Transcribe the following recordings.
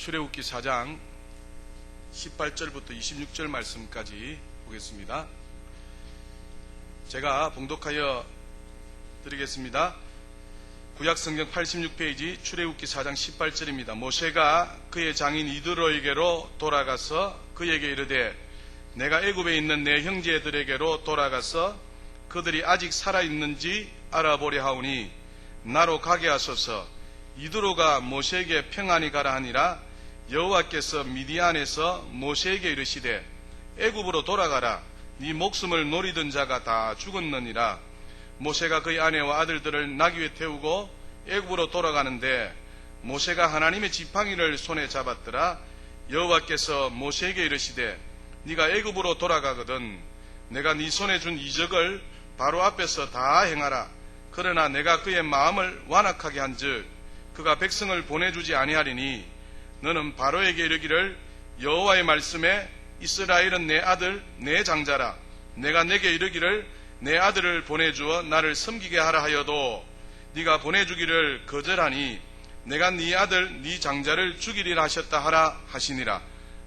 출애굽기 4장 18절부터 26절 말씀까지 보겠습니다. 제가 봉독하여 드리겠습니다. 구약성경 86페이지 출애굽기 4장 18절입니다. 모세가 그의 장인 이드로에게로 돌아가서 그에게 이르되 내가 애굽에 있는 내 형제들에게로 돌아가서 그들이 아직 살아있는지 알아보려 하오니 나로 가게 하소서. 이드로가 모세에게 평안히 가라 하니라. 여호와께서 미디안에서 모세에게 이르시되 애굽으로 돌아가라. 네 목숨을 노리던 자가 다 죽었느니라. 모세가 그의 아내와 아들들을 나귀에 태우고 애굽으로 돌아가는데 모세가 하나님의 지팡이를 손에 잡았더라. 여호와께서 모세에게 이르시되 네가 애굽으로 돌아가거든 내가 네 손에 준 이적을 바로 앞에서 다 행하라. 그러나 내가 그의 마음을 완악하게 한즉 그가 백성을 보내주지 아니하리니 너는 바로에게 이르기를 여호와의 말씀에 이스라엘은 내 아들 내 장자라. 내가 내게 이르기를 내 아들을 보내주어 나를 섬기게 하라 하여도 네가 보내주기를 거절하니 내가 네 아들 네 장자를 죽이리라 하셨다 하라 하시니라.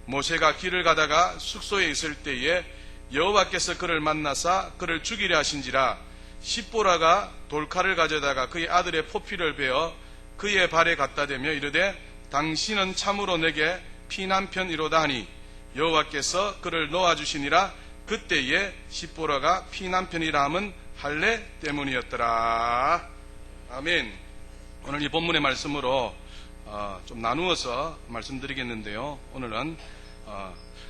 모세가 길을 가다가 숙소에 있을 때에 여호와께서 그를 만나사 그를 죽이려 하신지라. 십보라가 돌칼을 가져다가 그의 아들의 포피를 베어 그의 발에 갖다 대며 이르되 당신은 참으로 내게 피난편이로다 하니 여호와께서 그를 놓아주시니라. 그때에 십보라가 피난편이라 함은 할례 때문이었더라. 아멘. 오늘 이 본문의 말씀으로 좀 나누어서 말씀드리겠는데요. 오늘은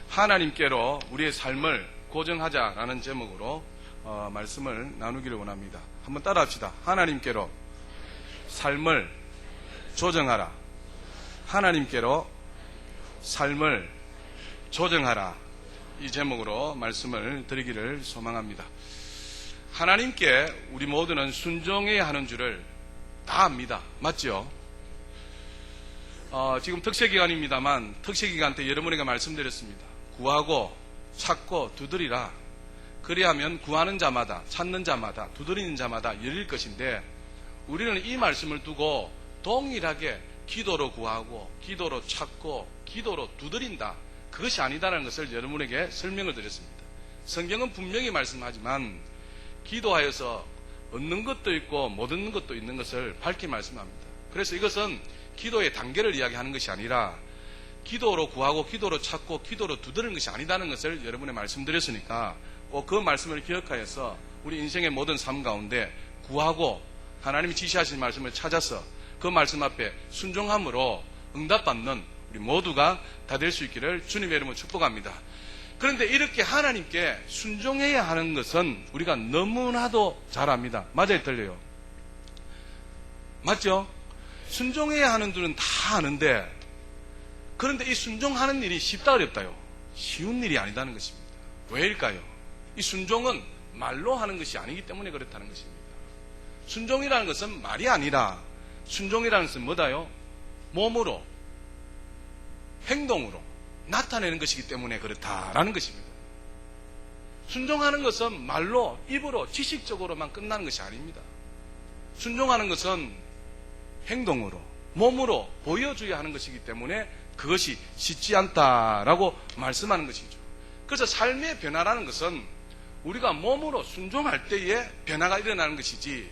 하나님께로 우리의 삶을 고정하자라는 제목으로 말씀을 나누기를 원합니다. 한번 따라합시다. 하나님께로 삶을 조정하라. 하나님께로 삶을 조정하라. 이 제목으로 말씀을 드리기를 소망합니다. 하나님께 우리 모두는 순종해야 하는 줄을 다 압니다. 맞죠? 지금 특세기간입니다만 특세기간 때 여러분에게 말씀드렸습니다. 구하고 찾고 두드리라. 그리하면 구하는 자마다 찾는 자마다 두드리는 자마다 열릴 것인데 우리는 이 말씀을 두고 동일하게 기도로 구하고 기도로 찾고 기도로 두드린다. 그것이 아니다라는 것을 여러분에게 설명을 드렸습니다. 성경은 분명히 말씀하지만 기도하여서 얻는 것도 있고 못 얻는 것도 있는 것을 밝히 말씀합니다. 그래서 이것은 기도의 단계를 이야기하는 것이 아니라 기도로 구하고 기도로 찾고 기도로 두드리는 것이 아니다는 것을 여러분에 말씀드렸으니까 꼭 그 말씀을 기억하여서 우리 인생의 모든 삶 가운데 구하고 하나님이 지시하신 말씀을 찾아서 그 말씀 앞에 순종함으로 응답받는 우리 모두가 다 될 수 있기를 주님의 이름으로 축복합니다. 그런데 이렇게 하나님께 순종해야 하는 것은 우리가 너무나도 잘 압니다. 맞아요? 틀려요? 맞죠? 순종해야 하는 줄은 다 아는데 그런데 이 순종하는 일이 쉽다 어렵다요? 쉬운 일이 아니다는 것입니다. 왜일까요? 이 순종은 말로 하는 것이 아니기 때문에 그렇다는 것입니다. 순종이라는 것은 말이 아니라 순종이라는 것은 뭐다요? 몸으로 행동으로 나타내는 것이기 때문에 그렇다라는 것입니다. 순종하는 것은 말로 입으로 지식적으로만 끝나는 것이 아닙니다. 순종하는 것은 행동으로 몸으로 보여줘야 하는 것이기 때문에 그것이 쉽지 않다라고 말씀하는 것이죠. 그래서 삶의 변화라는 것은 우리가 몸으로 순종할 때에 변화가 일어나는 것이지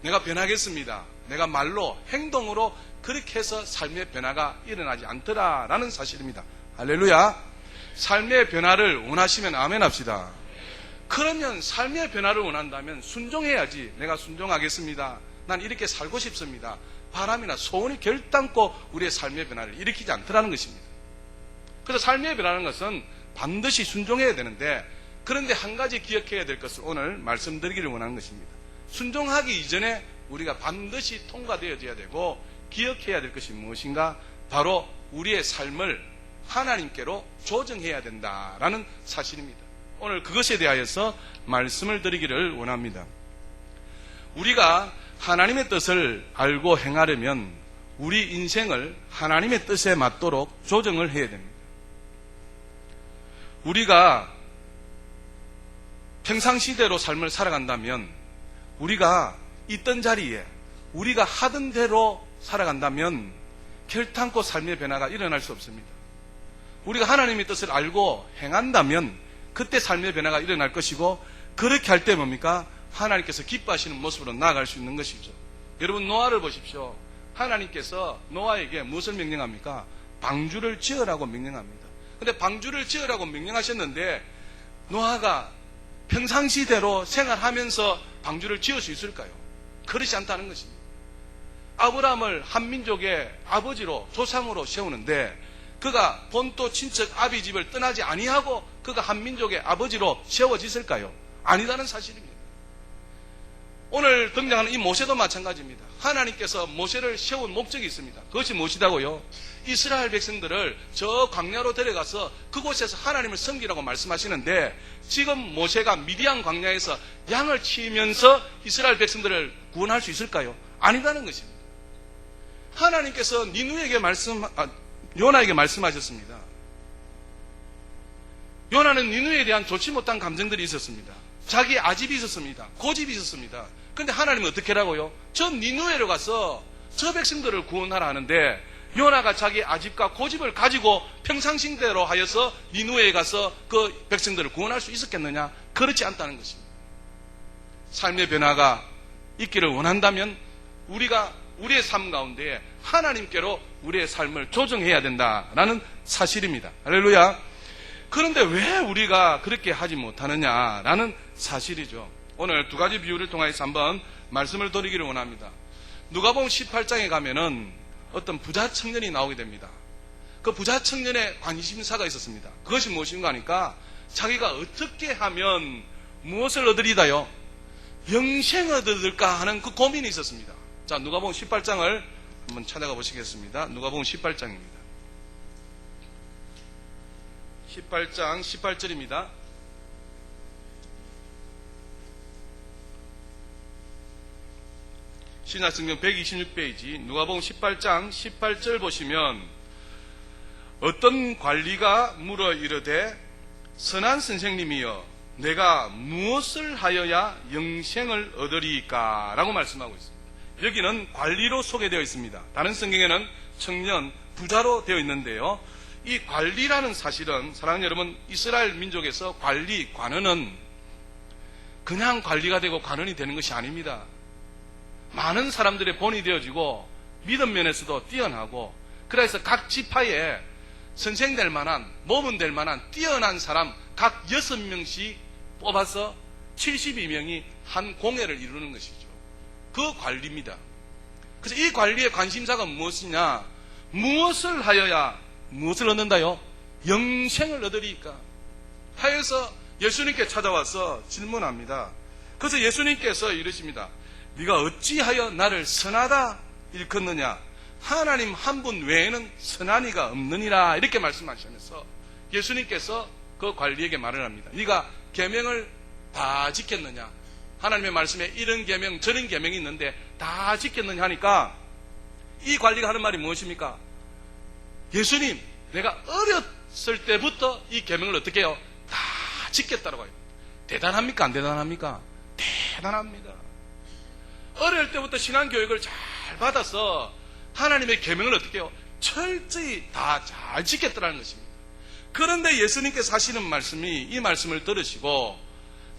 내가 변하겠습니다. 내가 말로 행동으로 그렇게 해서 삶의 변화가 일어나지 않더라라는 사실입니다. 할렐루야. 삶의 변화를 원하시면 아멘 합시다. 그러면 삶의 변화를 원한다면 순종해야지. 내가 순종하겠습니다. 난 이렇게 살고 싶습니다. 바람이나 소원이 결단코 우리의 삶의 변화를 일으키지 않더라는 것입니다. 그래서 삶의 변화라는 것은 반드시 순종해야 되는데 그런데 한 가지 기억해야 될 것을 오늘 말씀드리기를 원하는 것입니다. 순종하기 이전에 우리가 반드시 통과되어져야 되고 기억해야 될 것이 무엇인가? 바로 우리의 삶을 하나님께로 조정해야 된다라는 사실입니다. 오늘 그것에 대하여서 말씀을 드리기를 원합니다. 우리가 하나님의 뜻을 알고 행하려면 우리 인생을 하나님의 뜻에 맞도록 조정을 해야 됩니다. 우리가 평상시대로 삶을 살아간다면 우리가 있던 자리에 우리가 하던 대로 살아간다면 결탄코 삶의 변화가 일어날 수 없습니다. 우리가 하나님의 뜻을 알고 행한다면 그때 삶의 변화가 일어날 것이고, 그렇게 할 때 뭡니까? 하나님께서 기뻐하시는 모습으로 나아갈 수 있는 것이죠. 여러분, 노아를 보십시오. 하나님께서 노아에게 무엇을 명령합니까? 방주를 지으라고 명령합니다. 근데 방주를 지으라고 명령하셨는데 노아가 평상시대로 생활하면서 방주를 지을 수 있을까요? 그렇지 않다는 것입니다. 아브라함을 한민족의 아버지로, 조상으로 세우는데 그가 본토 친척 아비 집을 떠나지 아니하고 그가 한민족의 아버지로 세워졌을까요? 아니다는 사실입니다. 오늘 등장하는 이 모세도 마찬가지입니다. 하나님께서 모세를 세운 목적이 있습니다. 그것이 무엇이다고요? 이스라엘 백성들을 저 광야로 데려가서 그곳에서 하나님을 섬기라고 말씀하시는데, 지금 모세가 미디안 광야에서 양을 치면서 이스라엘 백성들을 구원할 수 있을까요? 아니다는 것입니다. 하나님께서 요나에게 말씀하셨습니다. 요나는 니누에 대한 좋지 못한 감정들이 있었습니다. 자기 아집이 있었습니다. 고집이 있었습니다. 그런데 하나님은 어떻게 하라고요? 저 니누에로 가서 저 백성들을 구원하라 하는데, 요나가 자기 아집과 고집을 가지고 평상시대로 하여서 니누에에 가서 그 백성들을 구원할 수 있었겠느냐? 그렇지 않다는 것입니다. 삶의 변화가 있기를 원한다면 우리가 우리의 삶 가운데 하나님께로 우리의 삶을 조정해야 된다라는 사실입니다. 할렐루야. 그런데 왜 우리가 그렇게 하지 못하느냐라는 사실이죠. 오늘 두 가지 비유를 통해서 한번 말씀을 드리기를 원합니다. 누가복음 18장에 가면은 어떤 부자 청년이 나오게 됩니다. 그 부자 청년의 관심사가 있었습니다. 그것이 무엇인가 하니까 자기가 어떻게 하면 무엇을 얻으리다요? 영생을 얻을까 하는 그 고민이 있었습니다. 자, 누가복음 18장을 한번 찾아가 보시겠습니다. 누가복음 18장입니다. 18장 18절입니다. 신약성경 126페이지 누가복음 18장 18절 보시면, 어떤 관리가 물어 이르되 선한 선생님이여 내가 무엇을 하여야 영생을 얻으리까? 라고 말씀하고 있습니다. 여기는 관리로 소개되어 있습니다. 다른 성경에는 청년, 부자로 되어 있는데요. 이 관리라는 사실은, 사랑하는 여러분, 이스라엘 민족에서 관리, 관원은 그냥 관리가 되고 관원이 되는 것이 아닙니다. 많은 사람들의 본이 되어지고 믿음 면에서도 뛰어나고, 그래서 각 지파에 선생될 만한, 모범 될 만한 뛰어난 사람 각 6명씩 뽑아서 72명이 한 공회를 이루는 것이죠. 그 관리입니다. 그래서 이 관리의 관심사가 무엇이냐? 무엇을 하여야 무엇을 얻는다요? 영생을 얻으리까? 하여서 예수님께 찾아와서 질문합니다. 그래서 예수님께서 이러십니다. 네가 어찌하여 나를 선하다 일컫느냐? 하나님 한 분 외에는 선한 이가 없느니라. 이렇게 말씀하시면서 예수님께서 그 관리에게 말을 합니다. 네가 계명을 다 지켰느냐? 하나님의 말씀에 이런 계명 저런 계명이 있는데 다 지켰느냐 하니까, 이 관리가 하는 말이 무엇입니까? 예수님, 내가 어렸을 때부터 이 계명을 어떻게 해요? 다 지켰다라고 해요. 대단합니까? 안 대단합니까? 대단합니다. 어릴 때부터 신앙교육을 잘 받아서 하나님의 계명을 어떻게 해요? 철저히 다 잘 지켰다는 것입니다. 그런데 예수님께서 하시는 말씀이, 이 말씀을 들으시고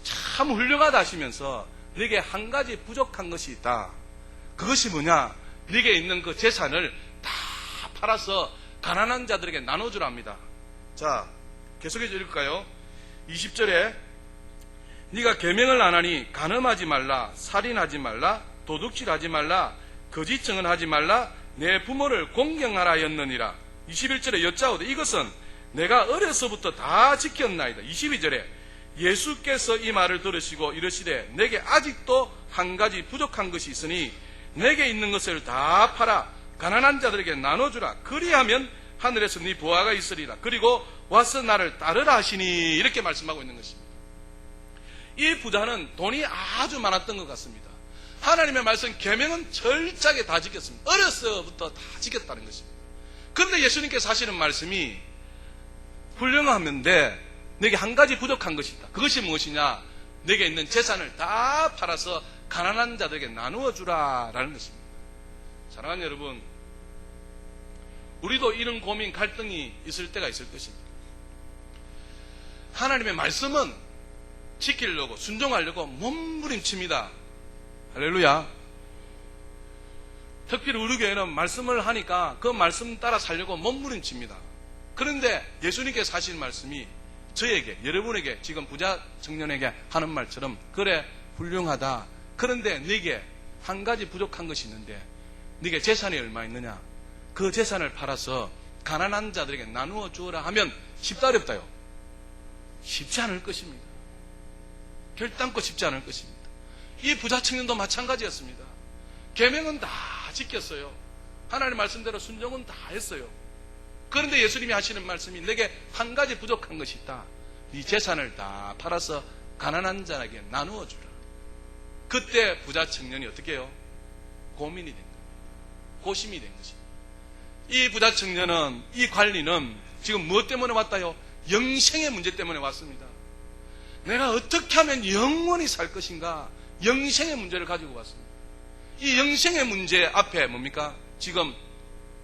참 훌륭하다 하시면서 네게 한 가지 부족한 것이 있다. 그것이 뭐냐? 네게 있는 그 재산을 다 팔아서 가난한 자들에게 나눠주라 합니다. 자, 계속해서 읽을까요? 20절에 네가 계명을 안 하니 간음하지 말라, 살인하지 말라, 도둑질하지 말라, 거짓 증언하지 말라, 내 부모를 공경하라 하였느니라. 21절에 여짜오되 이것은 내가 어려서부터 다 지켰나이다. 22절에 예수께서 이 말을 들으시고 이르시되 내게 아직도 한 가지 부족한 것이 있으니 내게 있는 것을 다 팔아 가난한 자들에게 나눠주라. 그리하면 하늘에서 네 부하가 있으리라. 그리고 와서 나를 따르라 하시니. 이렇게 말씀하고 있는 것입니다. 이 부자는 돈이 아주 많았던 것 같습니다. 하나님의 말씀 계명은 철저하게 다 지켰습니다. 어려서부터 다 지켰다는 것입니다. 그런데 예수님께서 하시는 말씀이 훌륭한데 내게 한 가지 부족한 것이 있다. 그것이 무엇이냐? 내게 있는 재산을 다 팔아서 가난한 자들에게 나누어 주라라는 것입니다. 사랑하는 여러분, 우리도 이런 고민, 갈등이 있을 때가 있을 것입니다. 하나님의 말씀은 지키려고, 순종하려고 몸부림칩니다. 할렐루야. 특별히 우리 교회는 말씀을 하니까 그 말씀 따라 살려고 몸부림칩니다. 그런데 예수님께서 하신 말씀이 저에게, 여러분에게, 지금 부자 청년에게 하는 말처럼, 그래 훌륭하다. 그런데 네게 한 가지 부족한 것이 있는데 네게 재산이 얼마 있느냐? 그 재산을 팔아서 가난한 자들에게 나누어 주어라 하면 쉽다 어렵다요? 쉽지 않을 것입니다. 결단코 쉽지 않을 것입니다. 이 부자 청년도 마찬가지였습니다. 계명은 다 지켰어요. 하나님 말씀대로 순종은 다 했어요. 그런데 예수님이 하시는 말씀이 내게 한 가지 부족한 것이 있다. 네 재산을 다 팔아서 가난한 자에게 나누어 주라. 그때 부자 청년이 어떻게 해요? 고민이 된 거예요. 고심이 된 것입니다. 이 부자 청년은, 이 관리는 지금 무엇 때문에 왔다요? 영생의 문제 때문에 왔습니다. 내가 어떻게 하면 영원히 살 것인가? 영생의 문제를 가지고 왔습니다. 이 영생의 문제 앞에 뭡니까? 지금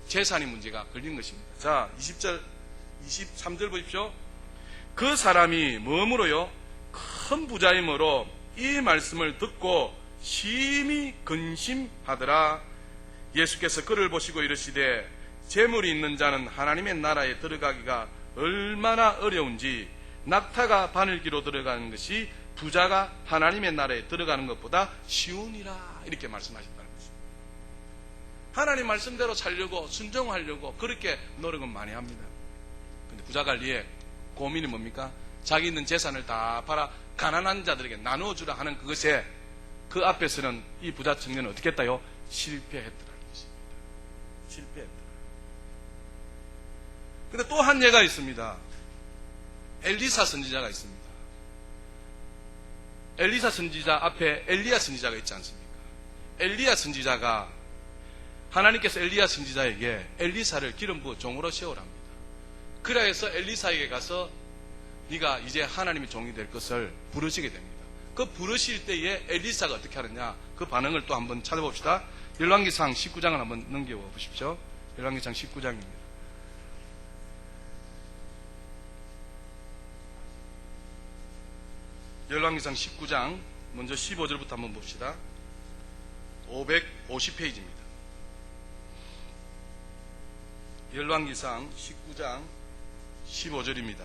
재산의 문제가 걸린 것입니다. 자, 20절, 23절 보십시오. 그 사람이 뭐므로요? 큰 부자이므로 이 말씀을 듣고 심히 근심하더라. 예수께서 그를 보시고 이르시되 재물이 있는 자는 하나님의 나라에 들어가기가 얼마나 어려운지 낙타가 바늘기로 들어가는 것이 부자가 하나님의 나라에 들어가는 것보다 쉬우니라. 이렇게 말씀하신다는 것입니다. 하나님 말씀대로 살려고, 순종하려고 그렇게 노력은 많이 합니다. 그런데 부자 관리의 고민이 뭡니까? 자기 있는 재산을 다 팔아 가난한 자들에게 나누어주라 하는 그것에, 그 앞에서는 이 부자 청년은 어떻게 했다요? 실패했더라는 것입니다. 실패했더라. 근데 또 한 예가 있습니다. 엘리사 선지자가 있습니다. 엘리사 선지자 앞에 엘리야 선지자가 있지 않습니까? 엘리야 선지자가, 하나님께서 엘리야 선지자에게 엘리사를 기름 부어 종으로 세우랍니다. 그래서 엘리사에게 가서 네가 이제 하나님의 종이 될 것을 부르시게 됩니다. 그 부르실 때에 엘리사가 어떻게 하느냐, 그 반응을 또 한번 찾아봅시다. 열왕기상 19장을 한번 넘겨보십시오. 열왕기상 19장입니다. 열왕기상 19장 먼저 15절부터 한번 봅시다. 550페이지입니다. 열왕기상 19장 15절입니다.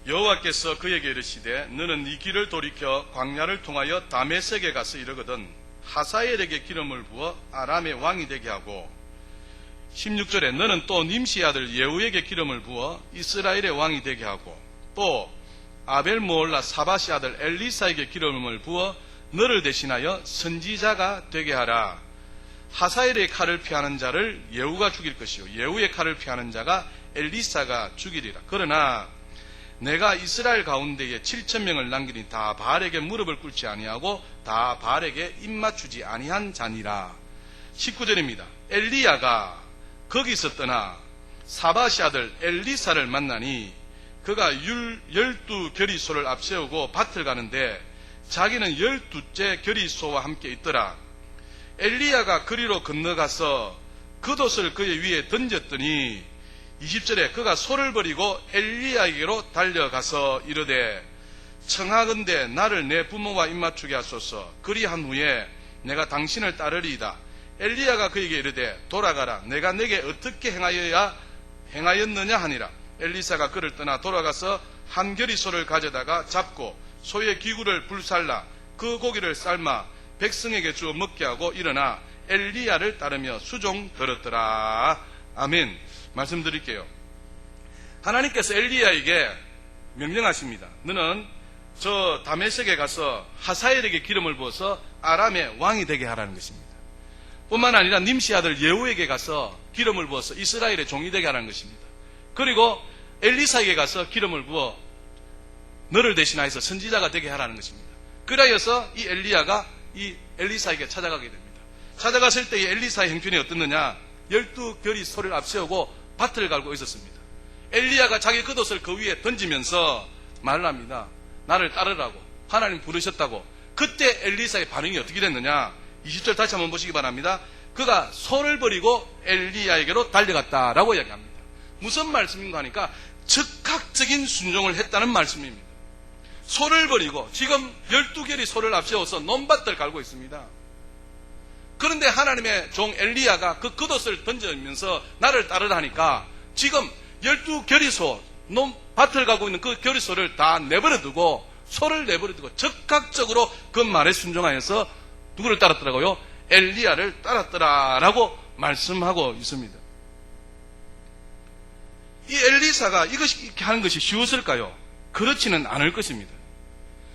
여호와께서 그에게 이르시되 너는 네 길을 돌이켜 광야를 통하여 다메섹에 가서 이르거든 하사엘에게 기름을 부어 아람의 왕이 되게 하고, 16절에 너는 또 님시 아들 예후에게 기름을 부어 이스라엘의 왕이 되게 하고, 또 아벨모올라 사바시 아들 엘리사에게 기름을 부어 너를 대신하여 선지자가 되게 하라. 하사엘의 칼을 피하는 자를 예후가 죽일 것이요 예후의 칼을 피하는 자가 엘리사가 죽이리라. 그러나 내가 이스라엘 가운데에 7,000명을 남기니 다 바알에게 무릎을 꿇지 아니하고 다 바알에게 입맞추지 아니한 자니라. 19절입니다. 엘리야가 거기서 떠나 사바시 아들 엘리사를 만나니 그가 12겨리소를 앞세우고 밭을 가는데 자기는 12째 겨리소와 함께 있더라. 엘리야가 그리로 건너가서 겉옷을 그의 위에 던졌더니 20절에 그가 소를 버리고 엘리야에게로 달려가서 이르되 청하건대 나를 내 부모와 입맞추게 하소서. 그리한 후에 내가 당신을 따르리이다. 엘리야가 그에게 이르되 돌아가라. 내가 내게 어떻게 행하였느냐 하니라. 엘리사가 그를 떠나 돌아가서 한 겨리 소를 가져다가 잡고 소의 기구를 불살라 그 고기를 삶아 백성에게 주어 먹게 하고 일어나 엘리야를 따르며 수종 들었더라. 아멘. 말씀드릴게요. 하나님께서 엘리야에게 명령하십니다. 너는 저 다메섹에 가서 하사엘에게 기름을 부어서 아람의 왕이 되게 하라는 것입니다. 뿐만 아니라 님시 아들 예후에게 가서 기름을 부어서 이스라엘의 종이 되게 하라는 것입니다. 그리고 엘리사에게 가서 기름을 부어 너를 대신하여서 선지자가 되게 하라는 것입니다. 그래서 이 엘리야가 이 엘리사에게 찾아가게 됩니다. 찾아갔을 때 이 엘리사의 형편이 어떻느냐, 12겨리 소를 앞세우고 밭을 갈고 있었습니다. 엘리야가 자기 겉옷을 그 위에 던지면서 말을 합니다. 나를 따르라고, 하나님 부르셨다고. 그때 엘리사의 반응이 어떻게 됐느냐, 20절 다시 한번 보시기 바랍니다. 그가 소를 버리고 엘리야에게로 달려갔다라고 이야기합니다. 무슨 말씀인가 하니까 즉각적인 순종을 했다는 말씀입니다. 소를 버리고 지금 12결의 소를 앞세워서 논밭을 갈고 있습니다. 그런데 하나님의 종 엘리야가 그 겉옷을 던져면서 나를 따르라 하니까 지금 12결의 소, 논밭을 가고 있는 그 결의소를 다 내버려두고 소를 내버려두고 즉각적으로 그 말에 순종하여서 누구를 따랐더라고요? 엘리야를 따랐더라라고 말씀하고 있습니다. 이 엘리사가 이렇게 하는 것이 쉬웠을까요? 그렇지는 않을 것입니다.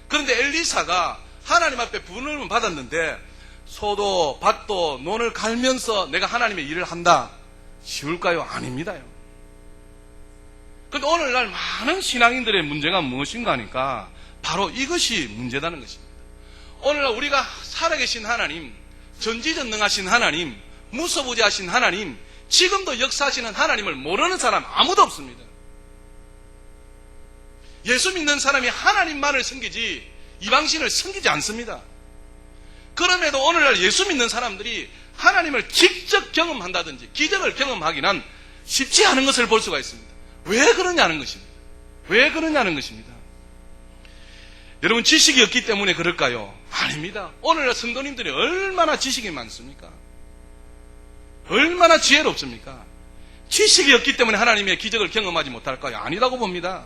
그런데 엘리사가 하나님 앞에 부름을 받았는데 소도 밭도 논을 갈면서 내가 하나님의 일을 한다. 쉬울까요? 아닙니다요. 그런데 오늘날 많은 신앙인들의 문제가 무엇인가 하니까 바로 이것이 문제라는 것입니다. 오늘날 우리가 살아계신 하나님, 전지전능하신 하나님, 무소부지하신 하나님, 지금도 역사하시는 하나님을 모르는 사람 아무도 없습니다. 예수 믿는 사람이 하나님만을 섬기지 이방신을 섬기지 않습니다. 그럼에도 오늘날 예수 믿는 사람들이 하나님을 직접 경험한다든지 기적을 경험하기는 쉽지 않은 것을 볼 수가 있습니다. 왜 그러냐는 것입니다. 왜 그러냐는 것입니다. 여러분 지식이 없기 때문에 그럴까요? 아닙니다. 오늘날 성도님들이 얼마나 지식이 많습니까? 얼마나 지혜롭습니까? 지식이 없기 때문에 하나님의 기적을 경험하지 못할까요? 아니라고 봅니다.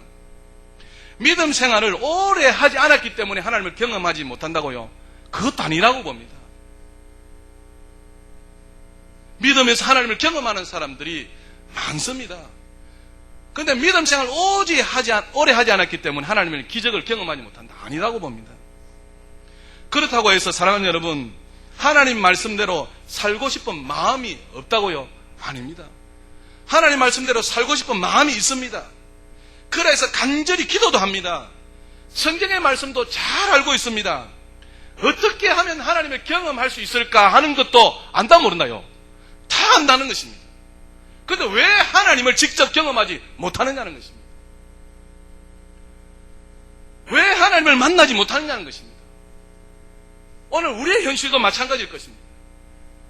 믿음 생활을 오래 하지 않았기 때문에 하나님을 경험하지 못한다고요? 그것도 아니라고 봅니다. 믿음에서 하나님을 경험하는 사람들이 많습니다. 그런데 믿음 생활을 오래 하지 않았기 때문에 하나님의 기적을 경험하지 못한다. 아니라고 봅니다. 그렇다고 해서 사랑하는 여러분, 하나님 말씀대로 살고 싶은 마음이 없다고요? 아닙니다. 하나님 말씀대로 살고 싶은 마음이 있습니다. 그래서 간절히 기도도 합니다. 성경의 말씀도 잘 알고 있습니다. 어떻게 하면 하나님을 경험할 수 있을까 하는 것도 안다 모른다요. 다 안다는 것입니다. 그런데 왜 하나님을 직접 경험하지 못하느냐는 것입니다. 왜 하나님을 만나지 못하느냐는 것입니다. 오늘 우리의 현실도 마찬가지일 것입니다.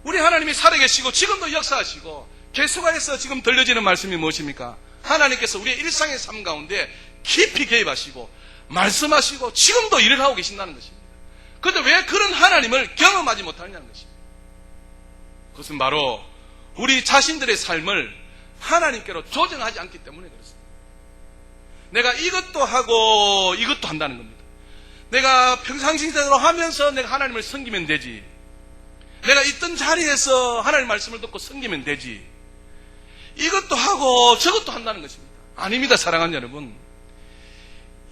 우리 하나님이 살아계시고 지금도 역사하시고 계속해서 지금 들려지는 말씀이 무엇입니까? 하나님께서 우리의 일상의 삶 가운데 깊이 개입하시고 말씀하시고 지금도 일을 하고 계신다는 것입니다. 그런데 왜 그런 하나님을 경험하지 못하느냐는 것입니다. 그것은 바로 우리 자신들의 삶을 하나님께로 조정하지 않기 때문에 그렇습니다. 내가 이것도 하고 이것도 한다는 겁니다. 내가 평상시대로 하면서 내가 하나님을 섬기면 되지. 내가 있던 자리에서 하나님 말씀을 듣고 섬기면 되지. 이것도 하고 저것도 한다는 것입니다. 아닙니다, 사랑하는 여러분.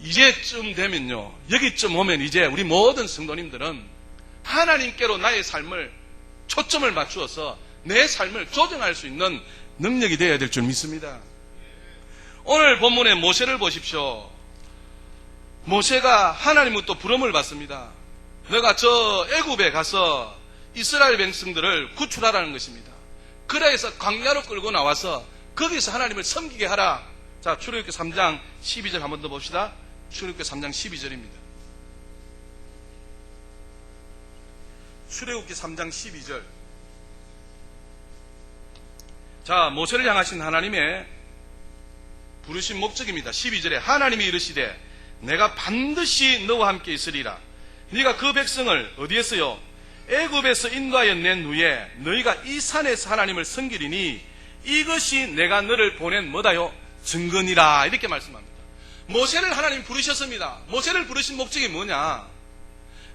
이제쯤 되면요, 여기쯤 오면 이제 우리 모든 성도님들은 하나님께로 나의 삶을 초점을 맞추어서 내 삶을 조정할 수 있는 능력이 되어야 될 줄 믿습니다. 오늘 본문의 모세를 보십시오. 모세가 하나님으로부터 부름을 받습니다. 너가 저 애굽에 가서 이스라엘 백성들을 구출하라는 것입니다. 그래서 광야로 끌고 나와서 거기서 하나님을 섬기게 하라. 자, 출애굽기 3장 12절 한 번 더 봅시다. 출애굽기 3장 12절입니다. 출애굽기 3장 12절. 자, 모세를 향하신 하나님의 부르신 목적입니다. 12절에 하나님이 이르시되 내가 반드시 너와 함께 있으리라. 네가 그 백성을 어디에서요? 애굽에서 인도하여 낸 후에 너희가 이 산에서 하나님을 섬기리니 이것이 내가 너를 보낸 뭐다요? 증거니라. 이렇게 말씀합니다. 모세를 하나님 부르셨습니다. 모세를 부르신 목적이 뭐냐?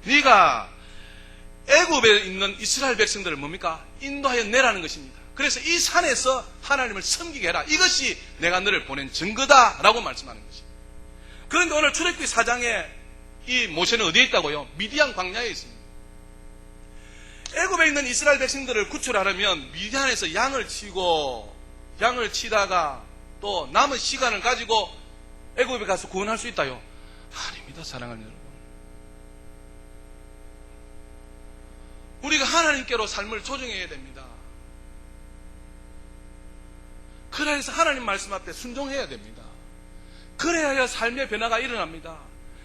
네가 애굽에 있는 이스라엘 백성들을 뭡니까? 인도하여 내라는 것입니다. 그래서 이 산에서 하나님을 섬기게 해라. 이것이 내가 너를 보낸 증거다라고 말씀하는 것입니다. 그런데 오늘 출애굽기 4장에 이 모세는 어디에 있다고요? 미디안 광야에 있습니다. 애굽에 있는 이스라엘 백성들을 구출하려면 미디안에서 양을 치다가 또 남은 시간을 가지고 애굽에 가서 구원할 수 있다요? 아닙니다, 사랑하는 여러분. 우리가 하나님께로 삶을 조정해야 됩니다. 그래서 하나님 말씀 앞에 순종해야 됩니다. 그래야 삶의 변화가 일어납니다.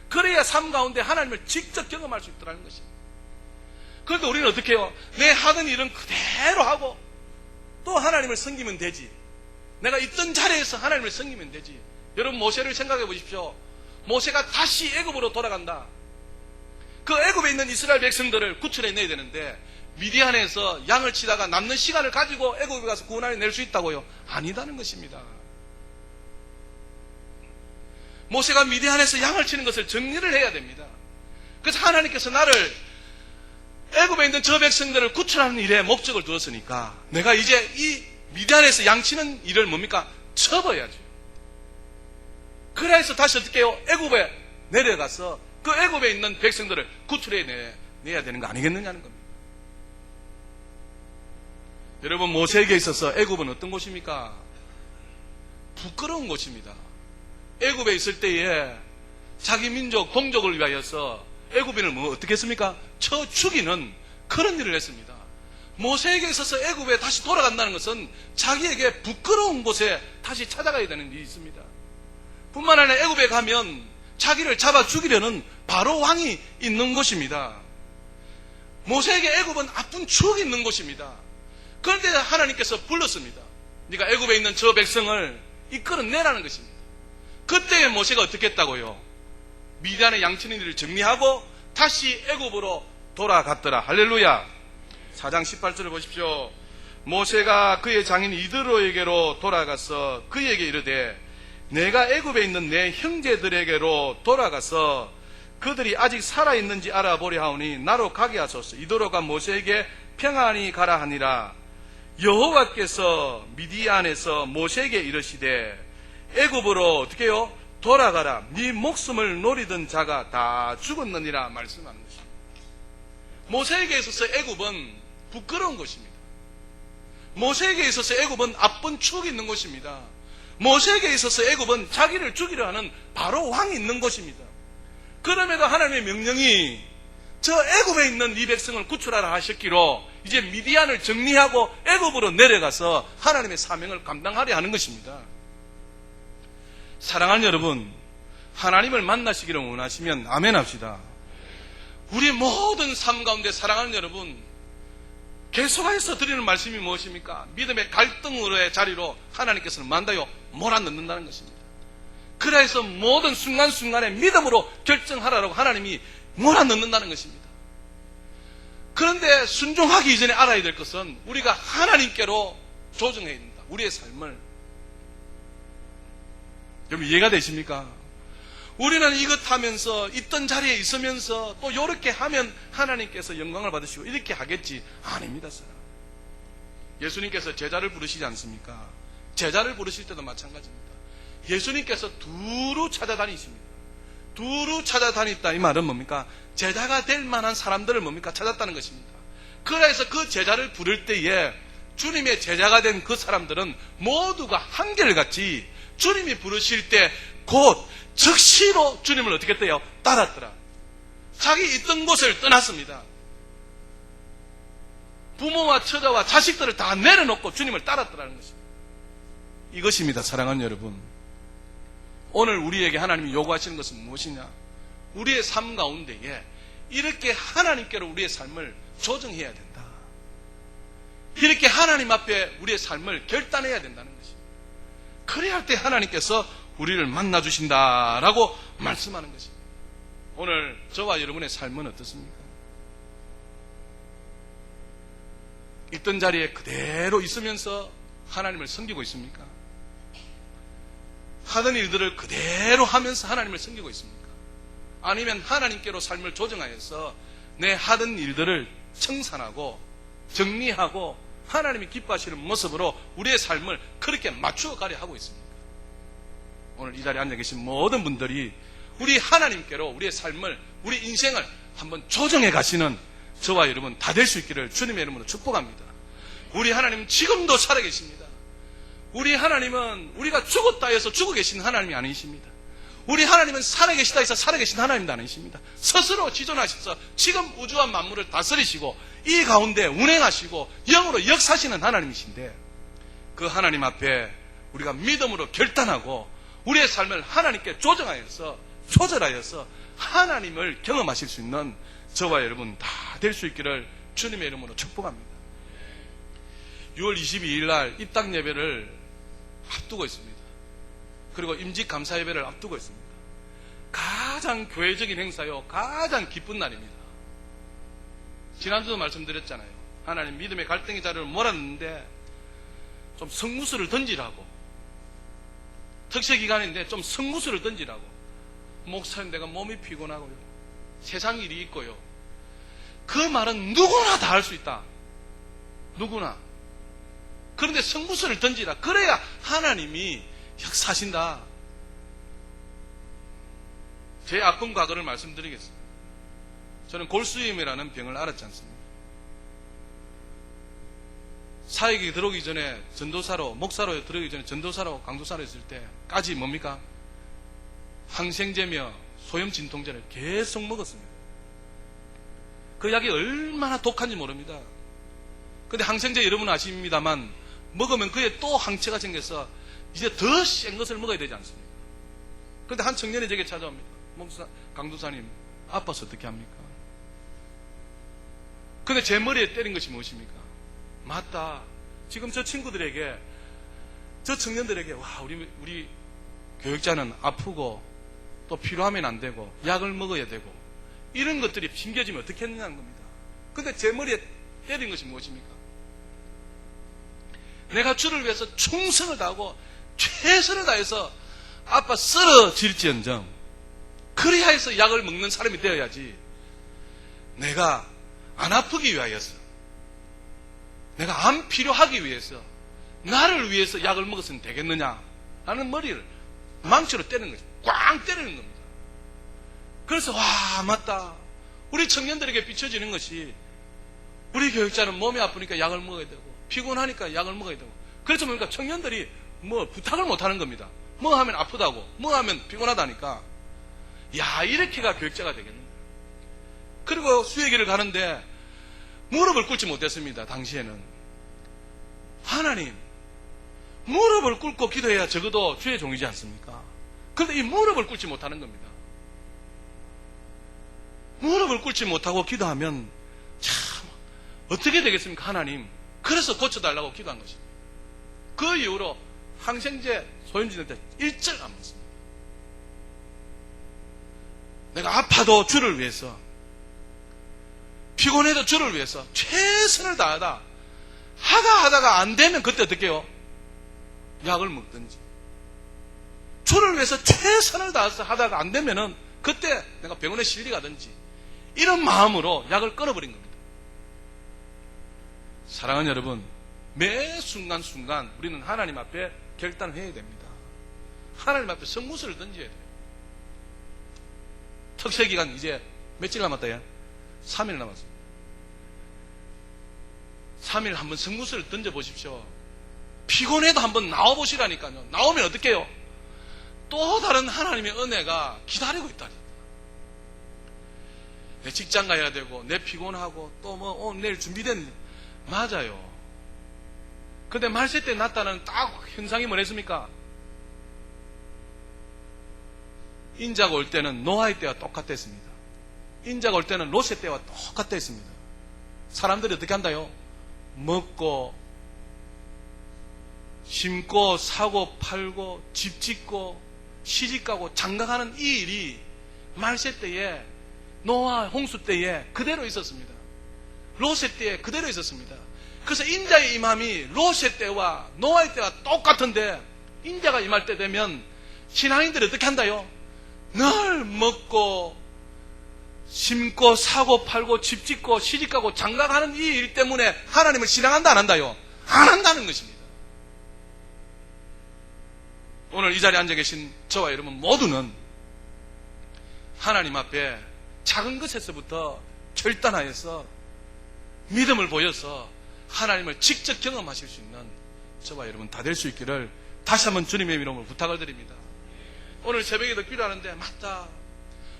그래야 삶 가운데 하나님을 직접 경험할 수 있다는 것입니다. 그런데 우리는 어떻게 해요? 내 하던 일은 그대로 하고 또 하나님을 섬기면 되지. 내가 있던 자리에서 하나님을 섬기면 되지. 여러분, 모세를 생각해 보십시오. 모세가 다시 애굽으로 돌아간다. 그 애굽에 있는 이스라엘 백성들을 구출해 내야 되는데 미디안에서 양을 치다가 남는 시간을 가지고 애굽에 가서 구원하여 낼 수 있다고요? 아니다는 것입니다. 모세가 미디안에서 양을 치는 것을 정리를 해야 됩니다. 그래서 하나님께서 나를 애굽에 있는 저 백성들을 구출하는 일에 목적을 두었으니까 내가 이제 이 미디안에서 양 치는 일을 뭡니까? 접어야죠. 그래서 다시 어떻게 해요? 애굽에 내려가서 그 애굽에 있는 백성들을 구출해 내야 되는 거 아니겠느냐는 겁니다. 여러분, 모세에게 있어서 애굽은 어떤 곳입니까? 부끄러운 곳입니다. 애굽에 있을 때에 자기 민족, 동족을 위하여서 애굽인을 어떻게 했습니까? 쳐 죽이는 그런 일을 했습니다. 모세에게 있어서 애굽에 다시 돌아간다는 것은 자기에게 부끄러운 곳에 다시 찾아가야 되는 일이 있습니다. 뿐만 아니라 애굽에 가면 자기를 잡아 죽이려는 바로 왕이 있는 곳입니다. 모세에게 애굽은 아픈 추억이 있는 곳입니다. 그런데 하나님께서 불렀습니다. 네가 애굽에 있는 저 백성을 이끌어내라는 것입니다. 그때 모세가 어떻게 했다고요? 미디안의 양치는 일을 정리하고 다시 애굽으로 돌아갔더라. 할렐루야. 4장 18절을 보십시오. 모세가 그의 장인 이드로에게로 돌아가서 그에게 이르되 내가 애굽에 있는 내 형제들에게로 돌아가서 그들이 아직 살아있는지 알아보려 하오니 나로 가게 하소서. 이드로가 모세에게 평안히 가라 하니라. 여호와께서 미디안에서 모세에게 이르시되 애굽으로 어떻게 해요? 돌아가라. 네 목숨을 노리던 자가 다 죽었느니라 말씀하는 것입니다. 모세에게 있어서 애굽은 부끄러운 곳입니다. 모세에게 있어서 애굽은 아픈 추억이 있는 곳입니다. 모세에게 있어서 애굽은 자기를 죽이려 하는 바로 왕이 있는 곳입니다. 그럼에도 하나님의 명령이 저 애굽에 있는 이 백성을 구출하라 하셨기로 이제 미디안을 정리하고 애굽으로 내려가서 하나님의 사명을 감당하려 하는 것입니다. 사랑하는 여러분, 하나님을 만나시기를 원하시면 아멘 합시다. 우리 모든 삶 가운데 사랑하는 여러분, 계속해서 드리는 말씀이 무엇입니까? 믿음의 갈등으로의 자리로 하나님께서는 만다요 몰아넣는다는 것입니다. 그래서 모든 순간순간에 믿음으로 결정하라고 하나님이 몰아넣는다는 것입니다. 그런데 순종하기 이전에 알아야 될 것은 우리가 하나님께로 조정해야 됩니다. 우리의 삶을. 여러분, 이해가 되십니까? 우리는 이것 하면서 있던 자리에 있으면서 또 이렇게 하면 하나님께서 영광을 받으시고 이렇게 하겠지. 아닙니다, 사람. 예수님께서 제자를 부르시지 않습니까? 제자를 부르실 때도 마찬가지입니다. 예수님께서 두루 찾아다니십니다. 두루 찾아다녔다. 이 말은 뭡니까? 제자가 될 만한 사람들을 뭡니까? 찾았다는 것입니다. 그래서 그 제자를 부를 때에 주님의 제자가 된 그 사람들은 모두가 한결같이 주님이 부르실 때 곧 즉시로 주님을 어떻게 했대요? 따랐더라. 자기 있던 곳을 떠났습니다. 부모와 처자와 자식들을 다 내려놓고 주님을 따랐더라는 것입니다. 이것입니다, 사랑하는 여러분. 오늘 우리에게 하나님이 요구하시는 것은 무엇이냐? 우리의 삶 가운데에 이렇게 하나님께로 우리의 삶을 조정해야 된다. 이렇게 하나님 앞에 우리의 삶을 결단해야 된다는 것입니다. 그래야 할 때 하나님께서 우리를 만나주신다라고 말씀하는 것입니다. 오늘 저와 여러분의 삶은 어떻습니까? 있던 자리에 그대로 있으면서 하나님을 섬기고 있습니까? 하던 일들을 그대로 하면서 하나님을 섬기고 있습니까? 아니면 하나님께로 삶을 조정하여서 내 하던 일들을 청산하고 정리하고 하나님이 기뻐하시는 모습으로 우리의 삶을 그렇게 맞추어 가려 하고 있습니까? 오늘 이 자리에 앉아 계신 모든 분들이 우리 하나님께로 우리의 삶을, 우리 인생을 한번 조정해 가시는 저와 여러분 다 될 수 있기를 주님의 이름으로 축복합니다. 우리 하나님은 지금도 살아계십니다. 우리 하나님은 우리가 죽었다 해서 죽어 계신 하나님이 아니십니다. 우리 하나님은 살아계시다 해서 살아계신 하나님도 아니십니다. 스스로 지존하셔서 지금 우주와 만물을 다스리시고 이 가운데 운행하시고 영으로 역사하시는 하나님이신데 그 하나님 앞에 우리가 믿음으로 결단하고 우리의 삶을 하나님께 조정하여서 조절하여서 하나님을 경험하실 수 있는 저와 여러분 다 될 수 있기를 주님의 이름으로 축복합니다. 6월 22일 날 입당 예배를 앞두고 있습니다. 그리고 임직 감사 예배를 앞두고 있습니다. 가장 교회적인 행사요, 가장 기쁜 날입니다. 지난주도 말씀드렸잖아요. 하나님 믿음의 갈등의 자리를 몰았는데 좀 성무수를 던지라고, 특세 기간인데 좀 성무수를 던지라고. 목사님, 내가 몸이 피곤하고요, 세상 일이 있고요. 그 말은 누구나 다 할 수 있다. 누구나. 그런데 성무수를 던지라. 그래야 하나님이 역사하신다. 제 아픈 과거를 말씀드리겠습니다. 저는 골수염이라는 병을 앓았지 않습니까? 사역에 들어오기 전에 전도사로, 목사로 들어오기 전에 전도사로, 강도사로 있을 때까지 뭡니까? 항생제며 소염 진통제를 계속 먹었습니다. 그 약이 얼마나 독한지 모릅니다. 근데 항생제 여러분 아십니다만 먹으면 그에 또 항체가 생겨서 이제 더 센 것을 먹어야 되지 않습니까? 그런데 한 청년이 제게 찾아옵니다. 목사, 강도사님, 아파서 어떻게 합니까? 근데 제 머리에 때린 것이 무엇입니까? 맞다. 지금 저 친구들에게, 저 청년들에게, 와, 우리 교육자는 아프고 또 필요하면 안 되고 약을 먹어야 되고 이런 것들이 심겨지면 어떻게 했느냐는 겁니다. 근데 제 머리에 때린 것이 무엇입니까? 내가 주를 위해서 충성을 다하고 최선을 다해서 아빠 쓰러질지언정 그래야 해서 약을 먹는 사람이 되어야지, 내가 안 아프기 위하여서, 내가 안 필요하기 위해서, 나를 위해서 약을 먹었으면 되겠느냐 하는 머리를 망치로 때리는 거죠. 꽝 때리는 겁니다. 그래서 와, 맞다. 우리 청년들에게 비춰지는 것이, 우리 교육자는 몸이 아프니까 약을 먹어야 되고 피곤하니까 약을 먹어야 되고, 그래서 뭡니까? 청년들이 뭐 부탁을 못하는 겁니다. 뭐 하면 아프다고, 뭐 하면 피곤하다니까. 야, 이렇게가 교육자가 되겠네. 그리고 수혜기를 가는데 무릎을 꿇지 못했습니다. 당시에는. 하나님, 무릎을 꿇고 기도해야 적어도 주의 종이지 않습니까? 그런데 이 무릎을 꿇지 못하는 겁니다. 무릎을 꿇지 못하고 기도하면 참 어떻게 되겠습니까? 하나님, 그래서 고쳐달라고 기도한 것입니다. 그 이후로 항생제 소염진한테 일절 안 먹습니다. 내가 아파도 주를 위해서, 피곤해도 주를 위해서 최선을 다하다. 하다가 안 되면 그때 어떻게 해요? 약을 먹든지. 주를 위해서 최선을 다해서 하다가 안 되면은 그때 내가 병원에 실리 가든지, 이런 마음으로 약을 끊어버린 겁니다. 사랑하는 여러분, 매 순간순간 우리는 하나님 앞에 결단을 해야 됩니다. 하나님 앞에 성무수를 던져야 돼요. 특세기간 이제 며칠 남았다요? 3일 남았습니다. 3일 한번 성무수를 던져보십시오. 피곤해도 한번 나와보시라니까요. 나오면 어떻게 해요? 또 다른 하나님의 은혜가 기다리고 있다니까. 내 직장 가야 되고, 내 피곤하고, 또 뭐 내일 준비된, 맞아요. 근데 말세 때 나타나는 딱 현상이 뭐랬습니까? 인자가 올 때는 노아의 때와 똑같았습니다. 인자가 올 때는 롯의 때와 똑같았습니다. 사람들이 어떻게 한다요? 먹고, 심고, 사고, 팔고, 집 짓고, 시집 가고, 장가가는 이 일이 말세 때에, 노아 홍수 때에 그대로 있었습니다. 롯의 때에 그대로 있었습니다. 그래서 인자의 임함이 롯의 때와 노아의 때와 똑같은데, 인자가 임할 때 되면 신앙인들이 어떻게 한다요? 늘 먹고, 심고, 사고, 팔고, 집 짓고, 시집 가고, 장가가는 이 일 때문에 하나님을 신앙한다 안 한다요? 안 한다는 것입니다. 오늘 이 자리에 앉아 계신 저와 여러분 모두는 하나님 앞에 작은 것에서부터 결단하여서 믿음을 보여서 하나님을 직접 경험하실 수 있는 저와 여러분 다 될 수 있기를 다시 한번 주님의 이름으로 부탁을 드립니다. 오늘 새벽에도 기도하는데, 맞다.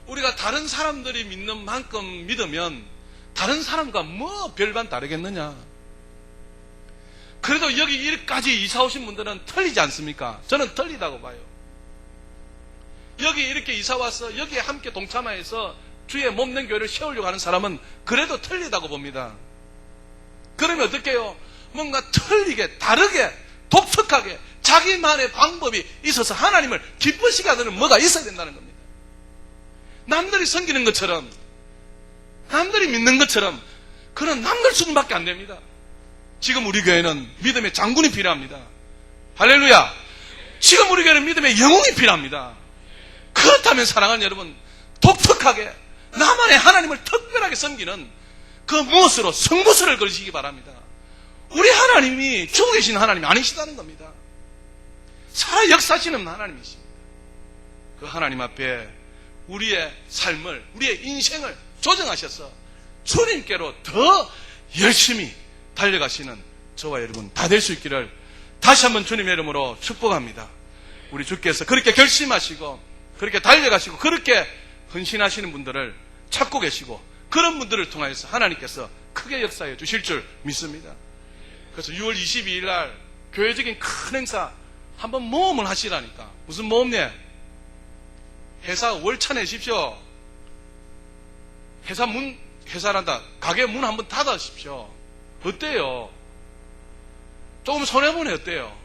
우리가 다른 사람들이 믿는 만큼 믿으면 다른 사람과 뭐 별반 다르겠느냐. 그래도 여기까지 이사 오신 분들은 틀리지 않습니까? 저는 틀리다고 봐요. 여기 이렇게 이사 와서 여기에 함께 동참하여서 주의 몸된 교회를 세우려고 하는 사람은 그래도 틀리다고 봅니다. 그러면 어떡해요? 뭔가 틀리게, 다르게, 독특하게 자기만의 방법이 있어서 하나님을 기쁘시게 하는 뭐가 있어야 된다는 겁니다. 남들이 섬기는 것처럼, 남들이 믿는 것처럼 그런 남들 수준밖에 안 됩니다. 지금 우리 교회는 믿음의 장군이 필요합니다. 할렐루야. 지금 우리 교회는 믿음의 영웅이 필요합니다. 그렇다면 사랑하는 여러분, 독특하게 나만의 하나님을 특별하게 섬기는 그 무엇으로 성부설을 걸으시기 바랍니다. 우리 하나님이 죽어 계신 하나님이 아니시다는 겁니다. 살아 역사하시는 하나님이십니다. 그 하나님 앞에 우리의 삶을, 우리의 인생을 조정하셔서 주님께로 더 열심히 달려가시는 저와 여러분 다 될 수 있기를 다시 한번 주님의 이름으로 축복합니다. 우리 주께서 그렇게 결심하시고 그렇게 달려가시고 그렇게 헌신하시는 분들을 찾고 계시고 그런 분들을 통하여서 하나님께서 크게 역사해 주실 줄 믿습니다. 그래서 6월 22일 날 교회적인 큰 행사 한번 모험을 하시라니까. 무슨 모험이에요? 회사 월차 내십시오. 회사란다. 가게 문 한번 닫으십시오. 어때요? 조금 손해보네 어때요?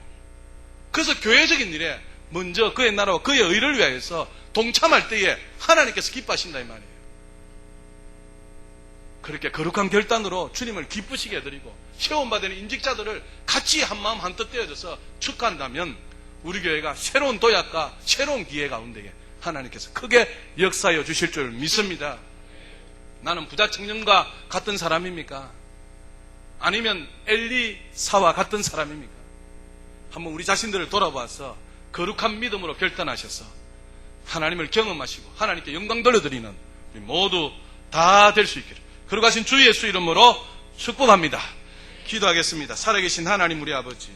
그래서 교회적인 일에 먼저 그의 나라와 그의 의를 위하여서 동참할 때에 하나님께서 기뻐하신다 이 말이에요. 그렇게 거룩한 결단으로 주님을 기쁘시게 해드리고 시험받은 임직자들을 같이 한마음 한뜻 되어져서 축하한다면 우리 교회가 새로운 도약과 새로운 기회 가운데에 하나님께서 크게 역사하여 주실 줄 믿습니다. 나는 부자 청년과 같은 사람입니까? 아니면 엘리사와 같은 사람입니까? 한번 우리 자신들을 돌아봐서 거룩한 믿음으로 결단하셔서 하나님을 경험하시고 하나님께 영광 돌려드리는 우리 모두 다 될 수 있기를 거룩하신 주 예수 이름으로 축복합니다. 기도하겠습니다. 살아계신 하나님 우리 아버지,